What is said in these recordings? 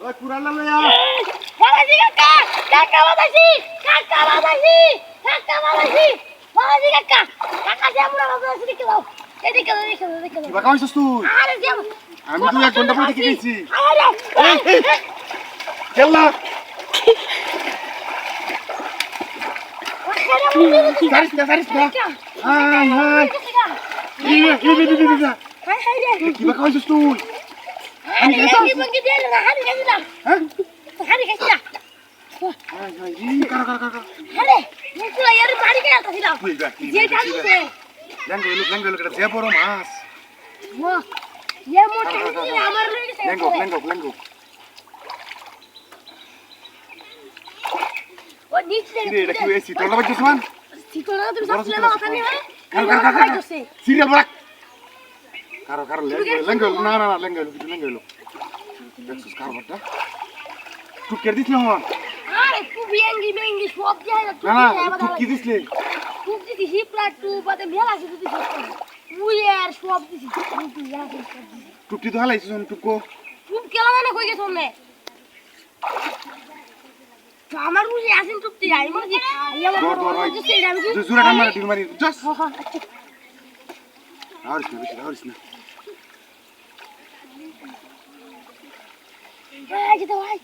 ওই পুরালা লয়া বাবাজি কাকা কাকা বাবাজি কাকা বাবাজি কাকা বাবাজি বাবাজি কাকা কাকা যে আমরা বাবাজি দিকে দাও এদিকে দাও এদিকে দাও কিবা কামাইছস তুই আরে যে আমি তো 1 ঘন্টা পরে দেখে গেছি আরে কেল্লা সারিস না হাই হাই হাই হাই রে কিবা কামাইছস তুই আমি কি বঙ্গি দে না হারি গেছি না হ্যাঁ হারি গেছি না হাই হাই কারা আরে মুকুলা ইয়ার বাড়ি কে আসছিলাম যে জানতে লেঙ্গো এটা যে বড় মাছ মো ইয়ে মোটে আমার লই গেছে লেঙ্গো ও নিচে কিরে এটা কি হইছে তোরা বাজছস মান সিটোলা তুমি সাসলে না কথা নিয়ে কারো সিরিয়াল বড় কারো লেঙ্গো না লেঙ্গো দেখছস কারো বড়টা তুই কে দিছ না আরে তুই বিয়েঙ্গি সব যায় না তুই কি দিছলে তুই দিছি হিপলা টু বাদে মেলা আছে তুই তুই আর সব দিছি তুই জানা টুপটি তো হালাইছিস টুকো তুই কেলা না কই গেছ নে আমার বুঝি আসেন টুপটি আই মনে কি আমার দৌড় ভাই বুঝি সেটা আমি জুরা টান মারি ডিল মারি জাস হ্যাঁ আরিস না এই যে ভাই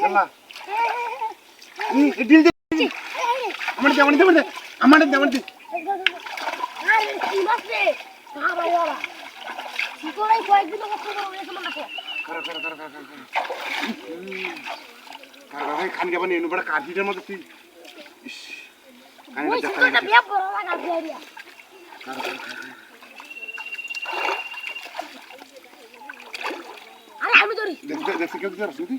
কেল্লা ডিল দে আমারে দে আরে কি মাসে বাবা বাবা সিটোলাই কয়েকদিন কষ্ট করে এসে মনে রাখো কারো ভাই খান গাবা নিয়ে বড় কাঠিটার মধ্যে তুই ইস কানে ওই না সিটোটা বিয়া বড় লাগা দিয়া আরে আমি ধরি দেখছি কেউ দিতে রাখছি তুই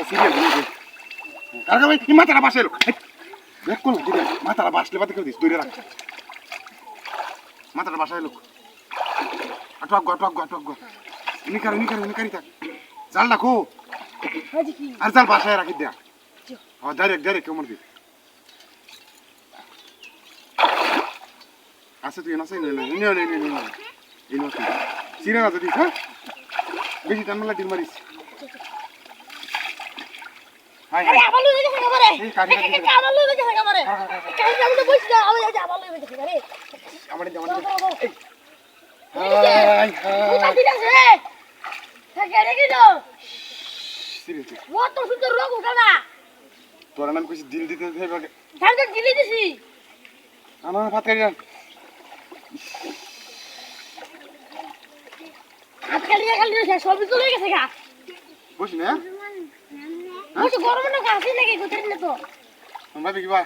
সিরিয়াল বলে কারো ভাই কি মাথাটা বাসে এলো দেখ কোন দিদি মাথাটা বাসলে বাদে কেউ দিস দূরে রাখ মাথাটা বাসায় লোক আটক গো ইনি কারি থাক জাল রাখো হাজি কি আর জাল বাসায় রাখি দেয়া ডাইরেক্ট কেমন কি আছে তুই না সিরিয়াল আছে দিস হ্যাঁ বেশি টান মারলে ডিল মারিস হাই আরে আবার লই গেছে আমারে এই কাটি আবার লই গেছে আমারে কাই আমি তো বইছি আমি আবার লই গেছে আরে আমারে হাই কাটি গেছে থাকে রেখে দাও সিরিয়াল ও তো সুন্দর রোগ উঠানা তোর নাম কিছু দিল দিতে হবে তাহলে দিলি দিছি আমার ভাত খাই যান খালি সবই তো লই গেছে গা বসি না বসে গরম না গাছে লেগে কোথায় না তো ভাবি কি বা